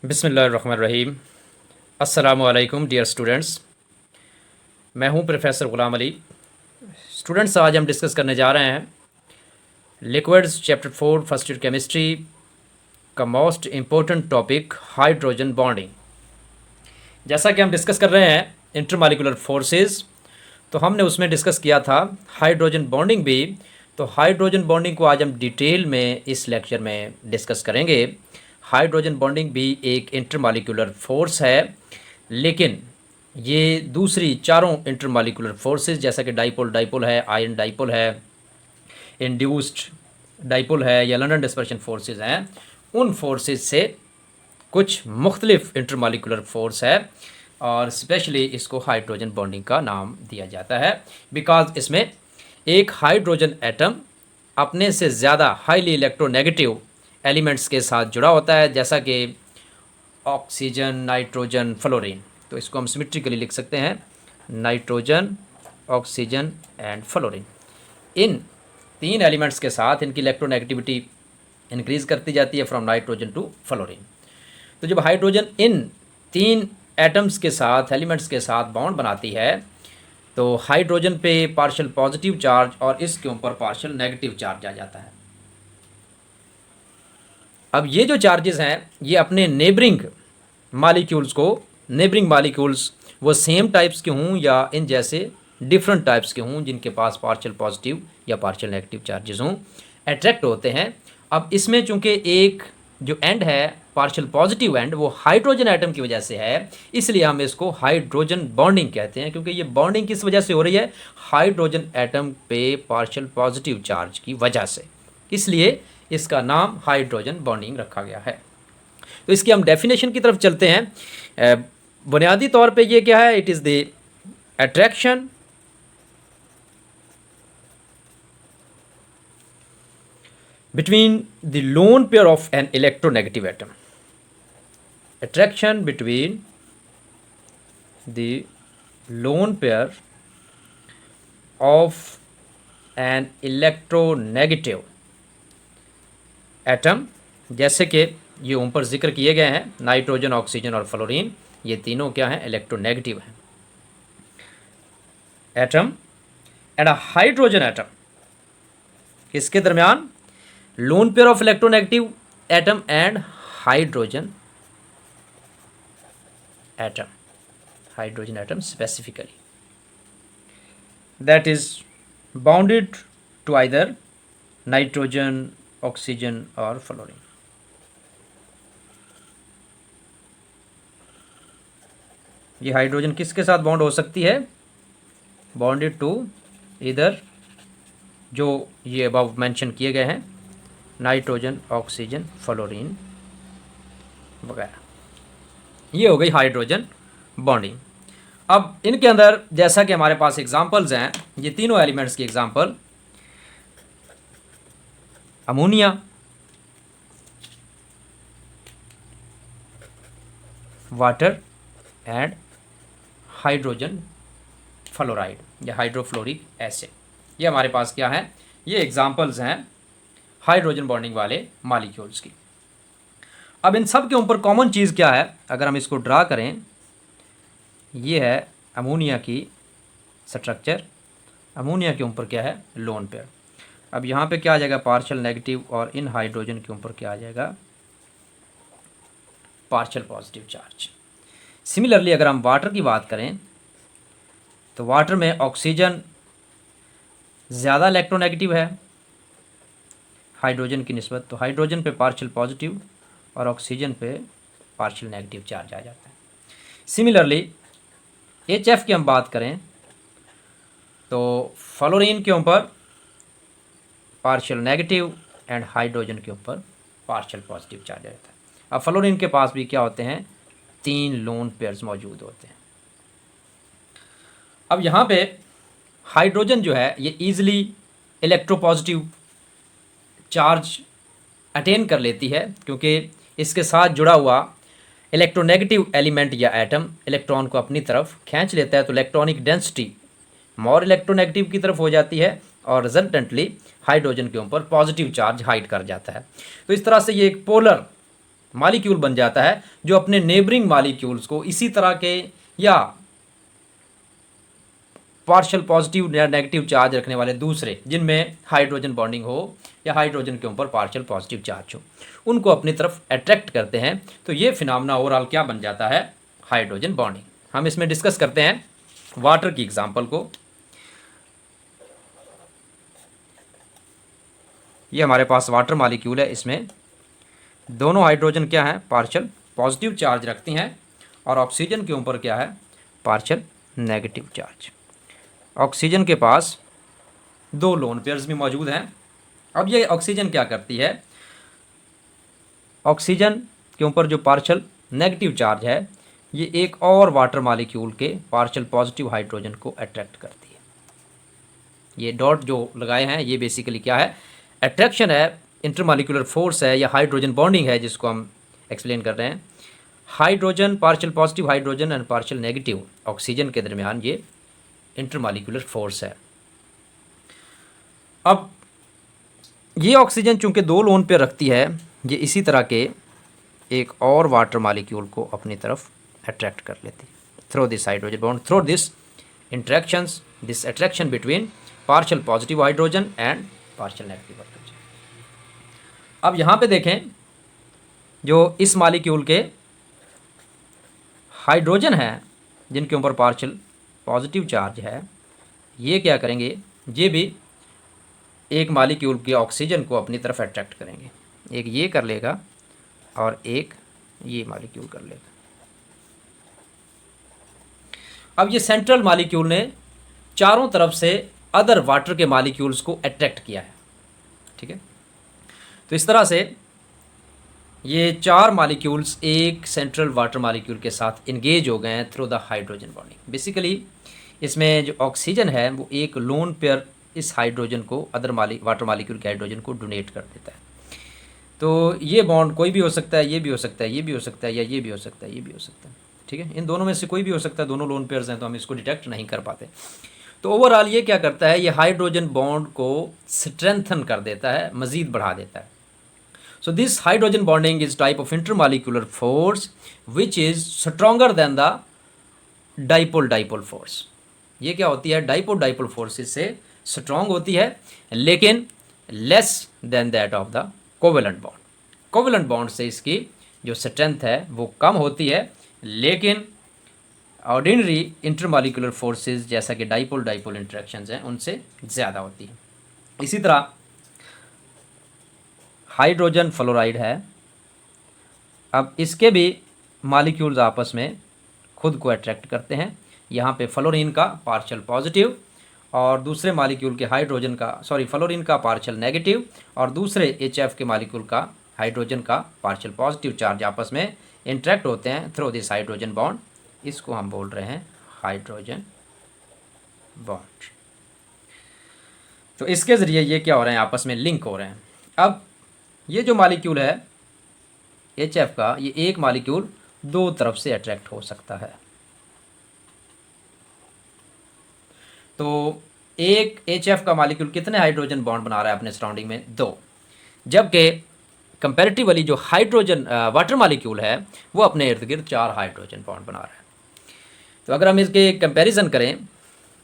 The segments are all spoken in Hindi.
बिस्मिल्लाहिर्रहमानिर्रहीम। अस्सलामुअलैकुम डियर स्टूडेंट्स, मैं हूं प्रोफेसर ग़ुलाम अली। स्टूडेंट्स, आज हम डिस्कस करने जा रहे हैं liquids chapter 4 first year chemistry का most important topic hydrogen bonding. जैसा कि हम डिस्कस कर रहे हैं इंटरमॉलिक्यूलर फोर्सेस, तो हमने उसमें डिस्कस किया था हाइड्रोजन बॉन्डिंग भी। तो हाइड्रोजन बॉन्डिंग को आज हम डिटेल में इस लेक्चर में डिस्कस करेंगे। हाइड्रोजन बॉन्डिंग भी एक इंटरमॉलिक्यूलर फोर्स है, लेकिन ये दूसरी चारों इंटरमॉलिक्यूलर फोर्सेस जैसा कि डाइपोल डाइपोल है, आयन डाइपोल है, इंड्यूस्ड डाइपोल है या लंदन डिस्पर्शन फोर्सेस हैं, उन फोर्सेस से कुछ मुख्तलिफ इंटरमॉलिक्यूलर फोर्स है और स्पेशली इसको हाइड्रोजन बॉन्डिंग का नाम दिया जाता है बिकॉज इसमें एक हाइड्रोजन एटम अपने से ज़्यादा हाईली इलेक्ट्रोनेगेटिव एलिमेंट्स के साथ जुड़ा होता है, जैसा कि ऑक्सीजन, नाइट्रोजन, फ्लोरीन। तो इसको हम सिमेट्रिकली लिख सकते हैं, नाइट्रोजन, ऑक्सीजन एंड फ्लोरीन। इन तीन एलिमेंट्स के साथ इनकी इलेक्ट्रोनेगेटिविटी इंक्रीज़ करती जाती है फ्रॉम नाइट्रोजन टू फ्लोरीन। तो जब हाइड्रोजन इन तीन एटम्स के साथ, एलिमेंट्स के साथ बॉन्ड बनाती है, तो हाइड्रोजन पे पार्शियल पॉजिटिव चार्ज और इसके ऊपर पार्शियल नेगेटिव चार्ज आ जाता है। अब ये जो चार्जेस हैं ये अपने नेबरिंग मालिक्यूल्स वो सेम टाइप्स के हों या इन जैसे डिफरेंट टाइप्स के हों जिनके पास पार्शियल पॉजिटिव या पार्शियल नेगेटिव चार्जेस हों, अट्रैक्ट होते हैं। अब इसमें चूंकि एक जो एंड है पार्शियल पॉजिटिव एंड वो हाइड्रोजन एटम की वजह से है, इसलिए हम इसको हाइड्रोजन बॉन्डिंग कहते हैं, क्योंकि ये बॉन्डिंग किस वजह से हो रही है, हाइड्रोजन एटम पे पार्शियल पॉजिटिव चार्ज की वजह से, इसलिए इसका नाम हाइड्रोजन बॉन्डिंग रखा गया है। तो इसकी हम डेफिनेशन की तरफ चलते हैं। बुनियादी तौर पे ये क्या है, it is the attraction between the lone pair of an electronegative atom. Attraction between the lone pair of an electronegative atom, जैसे कि ये ऊपर जिक्र किए गए हैं, नाइट्रोजन, ऑक्सीजन और फ्लोरीन, ये तीनों क्या हैं, इलेक्ट्रोनेगेटिव हैं atom, and a hydrogen atom, किसके दरमियान, lone pair of electronegative atom and hydrogen atom specifically, that is bounded to either nitrogen, oxygen or fluorine. ये हाइड्रोजन किसके साथ बॉन्ड हो सकती है, बॉन्डेड टू इधर जो ये अबव मेंशन किए गए हैं, नाइट्रोजन, ऑक्सीजन, फ्लोरीन वगैरह। ये हो गई हाइड्रोजन बॉन्डिंग। अब इनके अंदर जैसा कि हमारे पास एग्जांपल्स हैं, ये तीनों एलिमेंट्स की example, ammonia, water and hydrogen fluoride या हाइड्रोफ्लोरिक एसिड, ये हमारे पास क्या है, ये एग्जांपल्स हैं हाइड्रोजन बॉन्डिंग वाले मॉलिक्यूल्स की। अब इन सब के ऊपर कॉमन चीज़ क्या है, अगर हम इसको ड्रा करें, ये है अमोनिया की स्ट्रक्चर, अमोनिया के ऊपर क्या है, लोन पेयर। अब यहाँ पे क्या आ जाएगा, पार्शियल नेगेटिव, और इन हाइड्रोजन के ऊपर क्या आ जाएगा, पार्शियल पॉजिटिव चार्ज। सिमिलरली अगर हम वाटर की बात करें, तो वाटर में ऑक्सीजन ज़्यादा इलेक्ट्रोनेगेटिव है हाइड्रोजन की निस्बत, तो हाइड्रोजन पे पार्शियल पॉजिटिव और ऑक्सीजन पे पार्शियल नेगेटिव चार्ज आ जाता है। सिमिलरली HF की हम बात करें, तो फ्लोरीन के ऊपर पार्शियल नेगेटिव एंड हाइड्रोजन के ऊपर पार्शियल पॉजिटिव चार्ज आ जाता है। अब फ्लोरीन के पास भी क्या होते हैं, 3 लोन पेयर्स मौजूद होते हैं। अब यहाँ पे हाइड्रोजन जो है ये ईजिली इलेक्ट्रोपॉजिटिव चार्ज अटेन कर लेती है, क्योंकि इसके साथ जुड़ा हुआ इलेक्ट्रोनेगेटिव एलिमेंट या एटम इलेक्ट्रॉन को अपनी तरफ खींच लेता है, तो इलेक्ट्रॉनिक डेंसिटी मोर इलेक्ट्रोनेगेटिव की तरफ हो जाती है और रिजल्टेंटली हाइड्रोजन के ऊपर पॉजिटिव चार्ज हाइड कर जाता है। तो इस तरह से ये एक पोलर मालिक्यूल बन जाता है जो अपने नेबरिंग मालिक्यूल्स को इसी तरह के या पार्शियल पॉजिटिव या नेगेटिव चार्ज रखने वाले दूसरे, जिनमें हाइड्रोजन बॉन्डिंग हो या हाइड्रोजन के ऊपर पार्शियल पॉजिटिव चार्ज हो, उनको अपनी तरफ अट्रैक्ट करते हैं। तो ये फिनोमेना ओवरऑल क्या बन जाता है? Hydrogen bonding. हम इसमें डिस्कस करते हैं वाटर की एग्जांपल को। ये हमारे पास वाटर मॉलिक्यूल है, इसमें दोनों हाइड्रोजन क्या है? पार्शियल पॉजिटिव चार्ज रखती हैं, और ऑक्सीजन के ऊपर क्या है? Partial negative charge. ऑक्सीजन के पास दो लोन पेयर्स भी मौजूद हैं। अब ये ऑक्सीजन क्या करती है? ऑक्सीजन के ऊपर जो पार्शियल नेगेटिव चार्ज है, ये एक और वाटर मॉलिक्यूल के पार्शियल पॉजिटिव हाइड्रोजन को अट्रैक्ट करती है। ये डॉट जो लगाए हैं ये बेसिकली क्या है? अट्रैक्शन है, इंटरमॉलिक्यूलर फोर्स है या हाइड्रोजन बॉन्डिंग है, जिसको हम एक्सप्लेन कर रहे हैं। Hydrogen partial positive hydrogen and partial negative oxygen के दरमियान ये इंटरमॉलिक्यूलर फोर्स है। अब ये ऑक्सीजन चूंकि दो लोन पे रखती है, ये इसी तरह के एक और वाटर मॉलिक्यूल को अपनी तरफ अट्रैक्ट कर लेती है through this hydrogen bond, through this interactions, this attraction between partial positive hydrogen and partial negative hydrogen. अब यहाँ पे देखें, जो इस मॉलिक्यूल के हाइड्रोजन है जिनके ऊपर पार्शियल पॉजिटिव चार्ज है, ये क्या करेंगे? ये भी एक मॉलिक्यूल के ऑक्सीजन को अपनी तरफ अट्रैक्ट करेंगे। एक ये कर लेगा और एक ये मॉलिक्यूल कर लेगा। अब ये सेंट्रल मॉलिक्यूल ने चारों तरफ से अदर वाटर के मॉलिक्यूल्स को अट्रैक्ट किया है, ठीक है। तो इस तरह से ये चार मॉलिक्यूल्स एक सेंट्रल वाटर मॉलिक्यूल के साथ इंगेज हो गए हैं through the hydrogen bonding. Basically इसमें जो ऑक्सीजन है वो एक लोन पेयर इस हाइड्रोजन को अदर वाटर मॉलिक्यूल के हाइड्रोजन को डोनेट कर देता है। तो ये बॉन्ड कोई भी हो सकता है, ये भी हो सकता है, ये भी हो सकता है, या ये भी हो सकता है, ये भी हो सकता है, ठीक है। इन दोनों में से कोई भी हो सकता है, दोनों लोन पेयर्स हैं तो हम इसको डिटेक्ट नहीं कर पाते। तो ओवरऑल ये क्या करता है? ये हाइड्रोजन बॉन्ड को स्ट्रेंथन कर देता है, मज़ीद बढ़ा देता है। So this hydrogen bonding is type of intermolecular force which is stronger than the dipole dipole force. ये क्या होती है? डाइपोल डाइपोल फोर्स इससे स्ट्रॉन्ग होती है, लेकिन less than that of the covalent bond. Covalent bond से इसकी जो स्ट्रेंथ है वो कम होती है, लेकिन ऑर्डिनरी इंटरमॉलिक्यूलर फोर्सेस जैसा कि डाइपोल डाइपोल इंटरेक्शंस हैं उनसे ज़्यादा होती है। इसी तरह हाइड्रोजन फ्लोराइड है। अब इसके भी मॉलिक्यूल्स आपस में खुद को अट्रैक्ट करते हैं। यहाँ पे फ्लोरीन का पार्शियल पॉजिटिव और दूसरे मॉलिक्यूल के हाइड्रोजन का फ्लोरीन का पार्शियल नेगेटिव और दूसरे HF के मॉलिक्यूल का हाइड्रोजन का पार्शियल पॉजिटिव चार्ज आपस में इंटरेक्ट होते हैं थ्रू दिस हाइड्रोजन बॉन्ड। इसको हम बोल रहे हैं हाइड्रोजन बॉन्ड। तो इसके ज़रिए ये क्या हो रहे हैं? आपस में लिंक हो रहे हैं। अब ये जो मॉलिक्यूल है HF का, ये एक मॉलिक्यूल दो तरफ से अट्रैक्ट हो सकता है। तो एक HF का मॉलिक्यूल कितने हाइड्रोजन बॉन्ड बना रहा है अपने सराउंडिंग में? दो। जबकि कंपैरेटिवली जो हाइड्रोजन वाटर मॉलिक्यूल है वो अपने इर्द गिर्द चार हाइड्रोजन बॉन्ड बना रहा है। तो अगर हम इसके कंपैरिजन करें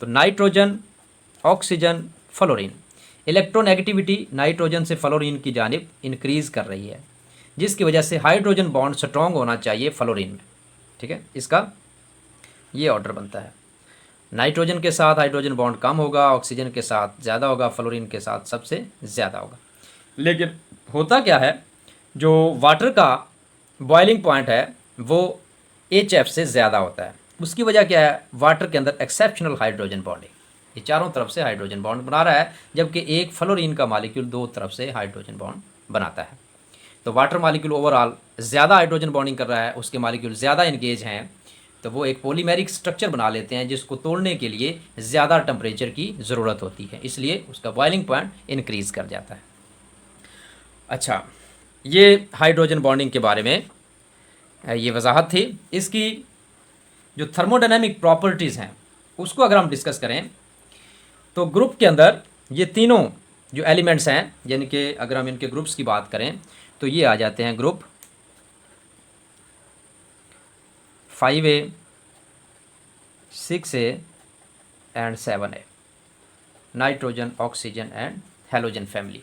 तो nitrogen, oxygen, fluorine, electronegativity nitrogen से फ्लोरीन की जानिब इंक्रीज़ कर रही है, जिसकी वजह से हाइड्रोजन बॉन्ड स्ट्रॉन्ग होना चाहिए फ्लोरीन में, ठीक है। इसका ये ऑर्डर बनता है। नाइट्रोजन के साथ हाइड्रोजन बॉन्ड कम होगा, ऑक्सीजन के साथ ज़्यादा होगा, फ्लोरीन के साथ सबसे ज़्यादा होगा। लेकिन होता क्या है, जो वाटर का बॉइलिंग पॉइंट है वो HF से ज़्यादा होता है। उसकी वजह क्या है? वाटर के अंदर एक्सेप्शनल हाइड्रोजन बॉन्डिंग, ये चारों तरफ से हाइड्रोजन बॉन्ड बना रहा है, जबकि एक फ्लोरीन का मॉलिक्यूल दो तरफ से हाइड्रोजन बॉन्ड बनाता है। तो वाटर मॉलिक्यूल ओवरऑल ज़्यादा हाइड्रोजन बॉन्डिंग कर रहा है, उसके मॉलिक्यूल ज़्यादा इंगेज हैं, तो वो एक पॉलीमेरिक स्ट्रक्चर बना लेते हैं जिसको तोड़ने के लिए ज़्यादा टेम्परेचर की ज़रूरत होती है, इसलिए उसका बॉइलिंग पॉइंट इंक्रीज़ कर जाता है। अच्छा, ये हाइड्रोजन बॉन्डिंग के बारे में ये वजाहत थी। इसकी जो थर्मोडायनेमिक प्रॉपर्टीज़ हैं उसको अगर हम डिस्कस करें तो ग्रुप के अंदर ये तीनों जो एलिमेंट्स हैं, यानी कि अगर हम इनके ग्रुप्स की बात करें तो ये आ जाते हैं group 5A 6A and 7A, nitrogen, oxygen and halogen family.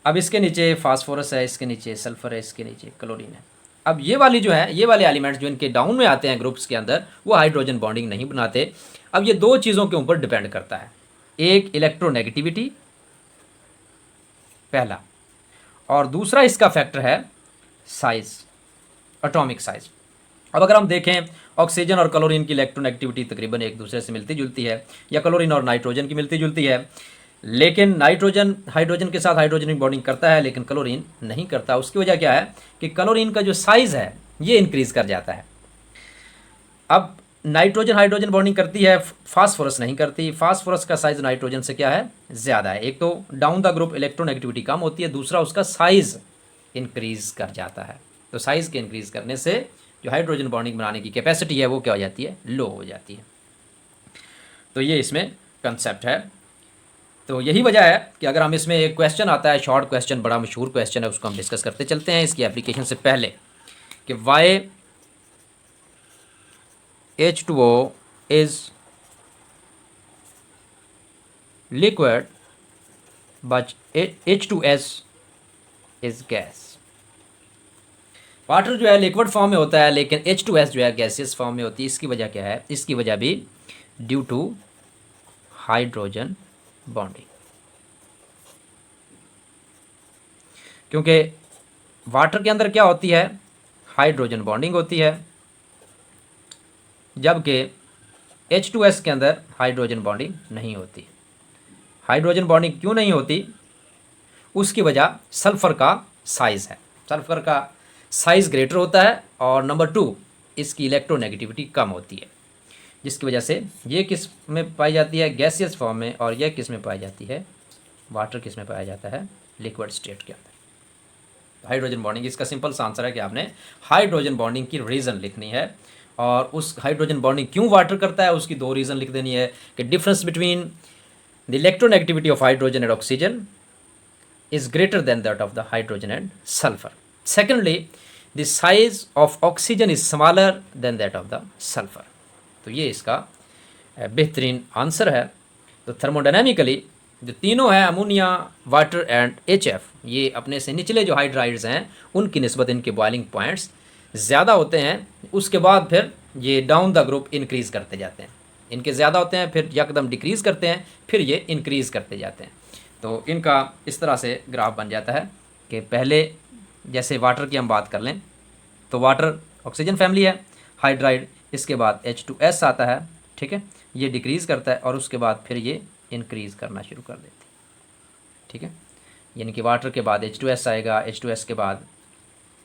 अब इसके नीचे फास्फोरस है, इसके नीचे सल्फर है, इसके नीचे क्लोरीन है। अब ये वाली जो है, ये वाले एलिमेंट्स जो इनके डाउन में आते हैं ग्रुप्स के अंदर, वो हाइड्रोजन बॉन्डिंग नहीं बनाते। अब ये दो चीज़ों के ऊपर डिपेंड करता है, एक इलेक्ट्रोनेगेटिविटी पहला, और दूसरा इसका फैक्टर है साइज, एटॉमिक साइज। अब अगर हम देखें ऑक्सीजन और क्लोरीन की इलेक्ट्रोनेगेटिविटी तकरीबन एक दूसरे से मिलती जुलती है, या क्लोरीन और नाइट्रोजन की मिलती जुलती है, लेकिन नाइट्रोजन हाइड्रोजन के साथ हाइड्रोजन बॉन्डिंग करता है लेकिन क्लोरीन नहीं करता। उसकी वजह क्या है कि क्लोरीन का जो साइज़ है ये इंक्रीज़ कर जाता है। अब नाइट्रोजन हाइड्रोजन बॉन्डिंग करती है, फास्फोरस नहीं करती। फास्फोरस का साइज़ नाइट्रोजन से क्या है, ज़्यादा है। एक तो डाउन द ग्रुप इलेक्ट्रोनेगेटिविटी कम होती है, दूसरा उसका साइज़ इंक्रीज़ कर जाता है। तो साइज़ के इंक्रीज़ करने से जो हाइड्रोजन बॉन्डिंग बनाने की कैपेसिटी है वो क्या हो जाती है, लो हो जाती है। तो ये इसमें कंसेप्ट है। तो यही वजह है कि अगर हम इसमें एक क्वेश्चन आता है, शॉर्ट क्वेश्चन, बड़ा मशहूर क्वेश्चन है, उसको हम डिस्कस करते चलते हैं इसकी एप्लीकेशन से पहले, कि why H2O is liquid but H2S is gas. Water जो है लिक्विड फॉर्म में होता है लेकिन H2S जो है गैसियस फॉर्म में होती है। इसकी वजह क्या है, इसकी वजह भी ड्यू टू हाइड्रोजन बॉन्डिंग, क्योंकि वाटर के अंदर क्या होती है, हाइड्रोजन बॉन्डिंग होती है, जबकि H2S के अंदर हाइड्रोजन बॉन्डिंग नहीं होती। हाइड्रोजन बॉन्डिंग क्यों नहीं होती, उसकी वजह सल्फ़र का साइज़ है। सल्फ़र का साइज़ ग्रेटर होता है, और नंबर 2 इसकी इलेक्ट्रोनेगेटिविटी कम होती है, जिसकी वजह से ये किस में पाई जाती है, गैसियस फॉर्म में, और यह किस में पाई जाती है, वाटर किस में पाया जाता है, लिक्विड स्टेट के अंदर। हाइड्रोजन बॉन्डिंग, इसका सिंपल सा आंसर है कि आपने हाइड्रोजन बॉन्डिंग की रीज़न लिखनी है, और उस हाइड्रोजन बॉन्डिंग क्यों वाटर करता है उसकी 2 रीज़न लिख देनी है, कि difference between the electronegativity of hydrogen and oxygen is greater than that of the hydrogen and sulfur. Secondly, the size of oxygen is smaller than that of the sulfur. तो ये इसका बेहतरीन आंसर है। तो थर्मोडायनामिकली जो तीनों हैं, अमोनिया, वाटर एंड HF, ये अपने से निचले जो हाइड्राइड्स हैं उनकी निस्बत इनके बॉइलिंग पॉइंट्स ज़्यादा होते हैं। उसके बाद फिर ये डाउन द ग्रुप इंक्रीज़ करते जाते हैं, इनके ज़्यादा होते हैं, फिर यकदम डिक्रीज़ करते हैं, फिर ये इंक्रीज़ करते जाते हैं। तो इनका इस तरह से ग्राफ बन जाता है कि पहले जैसे वाटर की हम बात कर लें तो वाटर ऑक्सीजन फैमिली है, हाइड्राइड, इसके बाद H2S आता है, ठीक है, ये डिक्रीज़ करता है और उसके बाद फिर ये इंक्रीज़ करना शुरू कर देती है, ठीक है। यानी कि वाटर के बाद H2S आएगा, H2S के बाद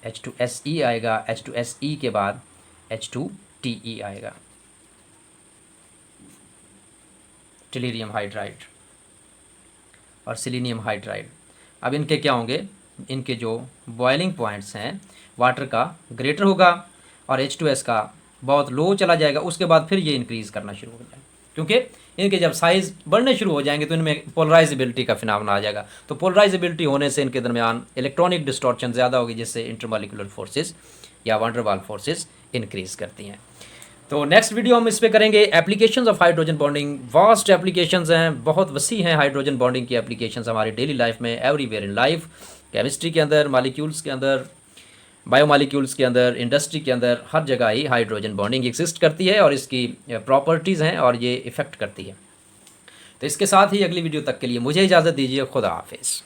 H2SE आएगा, H2SE के बाद H2TE आएगा, टेल्युरियम हाइड्राइड और सिलीनियम हाइड्राइड। अब इनके क्या होंगे, इनके जो बॉइलिंग पॉइंट्स हैं वाटर का ग्रेटर होगा और H2S का बहुत लो चला जाएगा। उसके बाद फिर ये इंक्रीज़ करना शुरू हो जाएगा, क्योंकि इनके जब साइज़ बढ़ने शुरू हो जाएंगे तो इनमें पोलराइजेबिलिटी का फिनोमेना आ जाएगा। तो पोलराइजेबिलिटी होने से इनके दरमियान इलेक्ट्रॉनिक डिस्टॉर्शन ज़्यादा होगी, जिससे इंटरमॉलिक्यूलर फोर्सेस या वान डेर वाल फोर्सेस इंक्रीज़ करती हैं। तो नेक्स्ट वीडियो हम इस पे करेंगे applications of hydrogen bonding. Vast applications हैं, बहुत वसी हैं हाइड्रोजन बॉन्डिंग की एप्लीकेशंस हमारी डेली लाइफ में, एवरीवेयर इन लाइफ, केमिस्ट्री के अंदर, मॉलिक्यूल्स के अंदर, बायोमॉलिक्यूल्स के अंदर, इंडस्ट्री के अंदर, हर जगह ही हाइड्रोजन बॉन्डिंग एग्जिस्ट करती है और इसकी प्रॉपर्टीज़ हैं और ये इफ़ेक्ट करती है। तो इसके साथ ही अगली वीडियो तक के लिए मुझे इजाज़त दीजिए। खुदा हाफिज़।